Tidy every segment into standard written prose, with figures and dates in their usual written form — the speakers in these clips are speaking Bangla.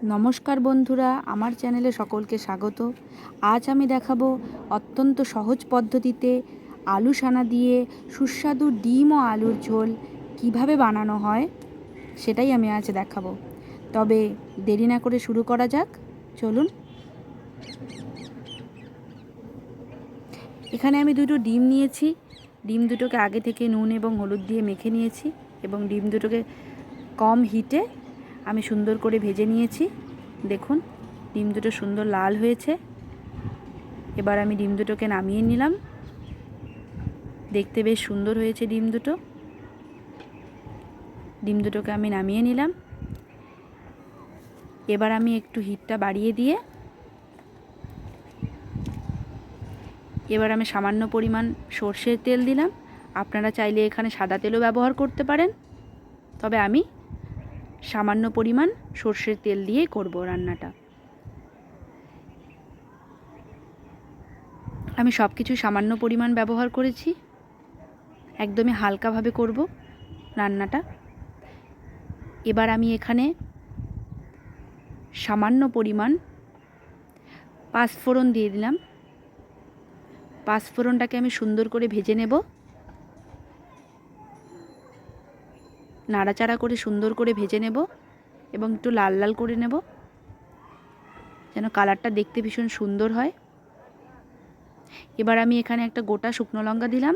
নমস্কার বন্ধুরা, আমার চ্যানেলে সকলকে স্বাগত। আজ আমি দেখাবো অত্যন্ত সহজ পদ্ধতিতে আলু সানা দিয়ে সুস্বাদু ডিম ও আলুর ঝোল কিভাবে বানানো হয় সেটাই আমি আজ দেখাবো। তবে দেরি না করে শুরু করা যাক, চলুন। এখানে আমি দুটো ডিম নিয়েছি। ডিম দুটোকে আগে থেকে নুন এবং হলুদ দিয়ে মেখে নিয়েছি এবং ডিম দুটোকে কম হিটে আমি সুন্দর করে ভেজে নিয়েছি। দেখুন, ডিম দুটো সুন্দর লাল হয়েছে। এবার আমি ডিম দুটোকে নামিয়ে নিলাম। দেখতে বেশ সুন্দর হয়েছে ডিম দুটোকে আমি নামিয়ে নিলাম। এবার আমি একটু হিটটা বাড়িয়ে দিয়ে এবার আমি সামান্য পরিমাণ সর্ষের তেল দিলাম। আপনারা চাইলে এখানে সাদা তেলও ব্যবহার করতে পারেন, তবে আমি সামান্য পরিমাণ সর্ষের তেল দিয়ে করব রান্নাটা। আমি সব কিছু সামান্য পরিমাণ ব্যবহার করেছি, একদমই হালকাভাবে করব রান্নাটা। এবার আমি এখানে সামান্য পরিমাণ পাঁচফোড়ন দিয়ে দিলাম। পাঁচফোড়নটাকে আমি সুন্দর করে ভেজে নেব, নাড়াচাড়া করে সুন্দর করে ভেজে নেব এবং একটু লাল লাল করে নেব, যেন কালারটা দেখতে ভীষণ সুন্দর হয়। এবার আমি এখানে একটা গোটা শুকনো লঙ্কা দিলাম।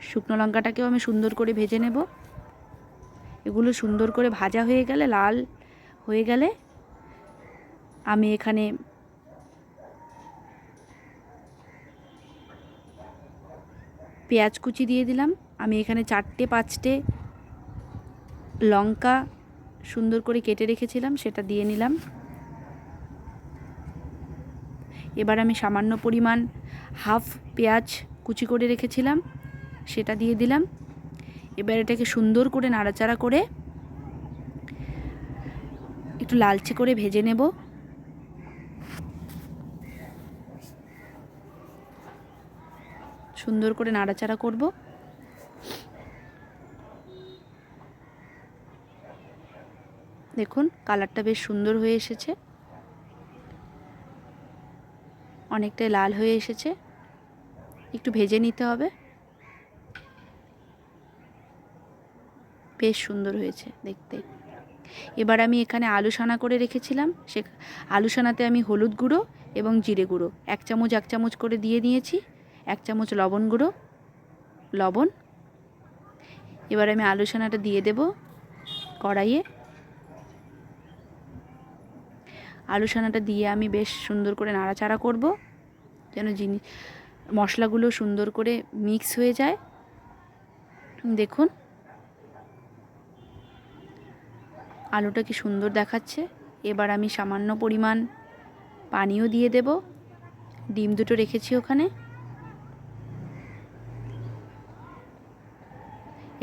শুকনো লঙ্কাটাকেও আমি সুন্দর করে ভেজে নেব। এগুলো সুন্দর করে ভাজা হয়ে গেলে, লাল হয়ে গেলে, আমি এখানে পেঁয়াজ কুচি দিয়ে দিলাম। আমি এখানে 4-5টে লঙ্কা সুন্দর করে কেটে রেখেছিলাম, সেটা দিয়ে নিলাম। এবার আমি সামান্য পরিমাণ হাফ পেঁয়াজ কুচি করে রেখেছিলাম, সেটা দিয়ে দিলাম। এবার এটাকে সুন্দর করে নাড়াচাড়া করে একটু লালচে করে ভেজে নেব। সুন্দর করে নাড়াচাড়া করব। দেখুন, কালারটা বেশ সুন্দর হয়ে এসেছে, অনেকটাই লাল হয়ে এসেছে। একটু ভেজে নিতে হবে। বেশ সুন্দর হয়েছে দেখতে। এবার আমি এখানে আলু সানা করে রেখেছিলাম, সে আলু সানাতে আমি হলুদ গুঁড়ো এবং জিরে গুঁড়ো 1 চামচ করে দিয়ে নিয়েছি। 1 চামচ লবণ। এবার আমি আলু সানাটা দিয়ে দেব কড়াইয়ে। আলু সানাটা দিয়ে আমি বেশ সুন্দর করে নাড়াচাড়া করব, যেন মশলাগুলো সুন্দর করে মিক্স হয়ে যায়। দেখুন, আলুটা কি সুন্দর দেখাচ্ছে। এবার আমি সামান্য পরিমাণ পানিও দিয়ে দেব। ডিম দুটো রেখেছি ওখানে।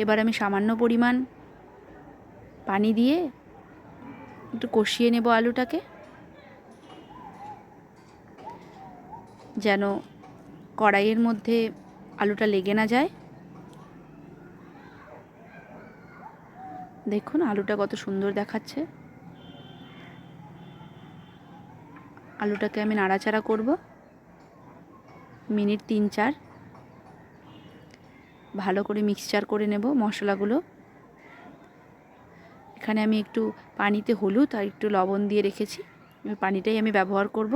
এবার আমি সামান্য পরিমাণ পানি দিয়ে একটু কষিয়ে নেব আলুটাকে, যেন কড়াইয়ের মধ্যে আলুটা লেগে না যায়। দেখুন, আলুটা কত সুন্দর দেখাচ্ছে। আলুটাকে আমি নাড়াচাড়া করব মিনিট 3-4। ভালো করে মিক্সচার করে নেব মশলাগুলো। এখানে আমি একটু পানিতে হলুদ আর একটু লবণ দিয়ে রেখেছি, পানিটাই আমি ব্যবহার করব।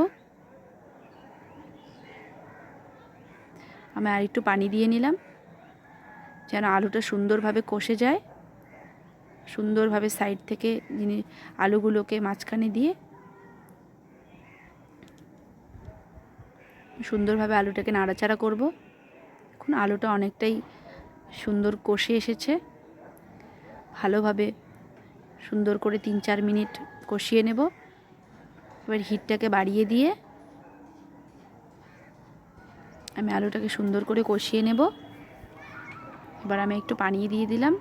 আমি আর একটু পানি দিয়ে নিলাম, যেন আলুটা সুন্দরভাবে কষে যায়। সুন্দরভাবে সাইড থেকে আলুগুলোকে মাঝখানে দিয়ে সুন্দরভাবে আলুটাকে নাড়াচাড়া করব। এখন আলুটা অনেকটাই সুন্দর কষে এসেছে। ভালোভাবে সুন্দর করে 3-4 মিনিট কষিয়ে নেব। এবার হিটটাকে বাড়িয়ে দিয়ে আমি আলুটাকে সুন্দর করে কষিয়ে নেব। এবার আমি একটু পানি দিয়ে দিলাম।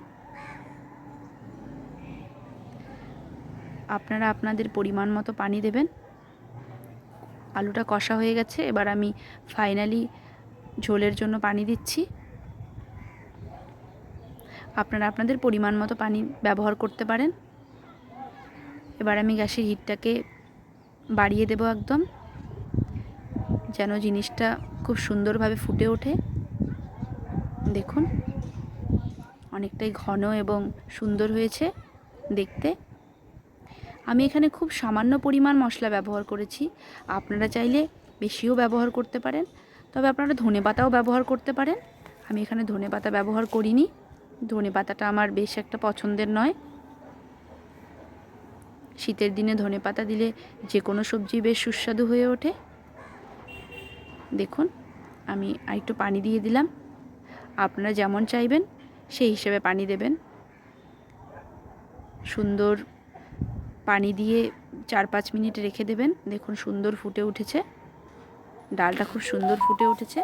আপনারা আপনাদের পরিমাণ মতো পানি দেবেন। আলুটা কষা হয়ে গেছে। এবার আমি ফাইনালি ঝোলের জন্য পানি দিচ্ছি। আপনারা আপনাদের পরিমাণ মতো পানি ব্যবহার করতে পারেন। এবার আমি গ্যাসের হিটটাকে বাড়িয়ে দেব একদম, যেন জিনিসটা খুব সুন্দরভাবে ফুটে ওঠে। দেখুন অনেকটাই ঘন এবং সুন্দর হয়েছে দেখতে। আমি এখানে খুব সামান্য পরিমাণ মশলা ব্যবহার করেছি, আপনারা চাইলে বেশিও ব্যবহার করতে পারেন, তবে আপনারা ধনেপাতাও ব্যবহার করতে পারেন। আমি এখানে ধনেপাতা ব্যবহার করিনি, ধনেপাতাটা আমার বেশ একটা পছন্দের নয়। শীতের দিনে ধনেপাতা দিলে যে কোনো সবজি বেশ সুস্বাদু হয়ে ওঠে। দেখুন আমি আরেকটু পানি দিয়ে দিলাম, আপনারা যেমন চাইবেন সেই হিসেবে পানি দেবেন। সুন্দর পানি দিয়ে 4-5 মিনিট রেখে দেবেন। দেখুন সুন্দর ফুটে উঠেছে, ডালটা খুব সুন্দর ফুটে উঠেছে।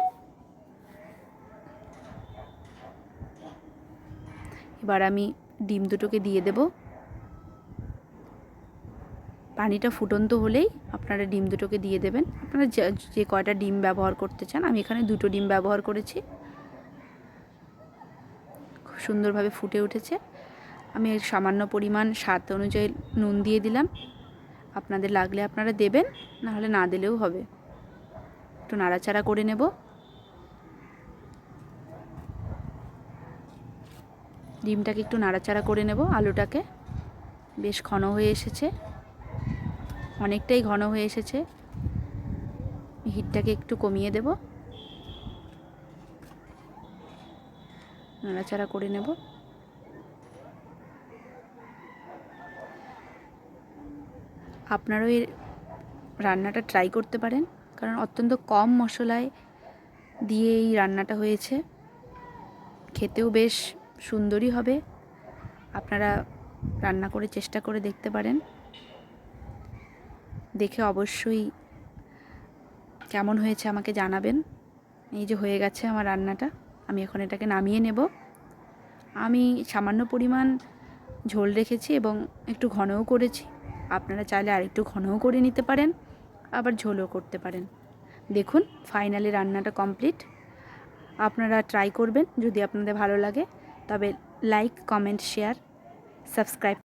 এবার আমি ডিম দুটোকে দিয়ে দেব। পানিটা ফুটন্ত হলেই আপনারা ডিম দুটোকে দিয়ে দেবেন। আপনারা যে কয়টা ডিম ব্যবহার করতে চান, আমি এখানে 2টো ডিম ব্যবহার করেছি। খুব সুন্দরভাবে ফুটে উঠেছে। আমি সামান্য পরিমাণ স্বাদ অনুযায়ী নুন দিয়ে দিলাম, আপনাদের লাগলে আপনারা দেবেন, না হলে না দিলেও হবে। একটু নাড়াচাড়া করে নেব। ডিমটাকে একটু নাড়াচাড়া করে নেব। আলুটাকে বেশ ঘন হয়ে এসেছে, অনেকটাই ঘন হয়ে এসেছে। হিটটাকে একটু কমিয়ে দেব, নাড়াচাড়া করে নেব। আপনারাও এই রান্নাটা ট্রাই করতে পারেন, কারণ অত্যন্ত কম মশলায় দিয়ে এই রান্নাটা হয়েছে, খেতেও বেশ সুন্দরই হবে। আপনারা রান্না করে চেষ্টা করে দেখতে পারেন, দেখে অবশ্যই কেমন হয়েছে আমাকে জানাবেন। এই যে হয়ে গেছে আমার রান্নাটা, আমি এখন এটাকে নামিয়ে নেব। আমি সামান্য পরিমাণ ঝোল রেখেছি এবং একটু ঘনও করেছি, আপনারা চাইলে আরেকটু ঘনও করে নিতে পারেন, আবার ঝোলও করতে পারেন। দেখুন ফাইনালি রান্নাটা কমপ্লিট। আপনারা ট্রাই করবেন, যদি আপনাদের ভালো লাগে তবে লাইক, কমেন্ট, শেয়ার, সাবস্ক্রাইব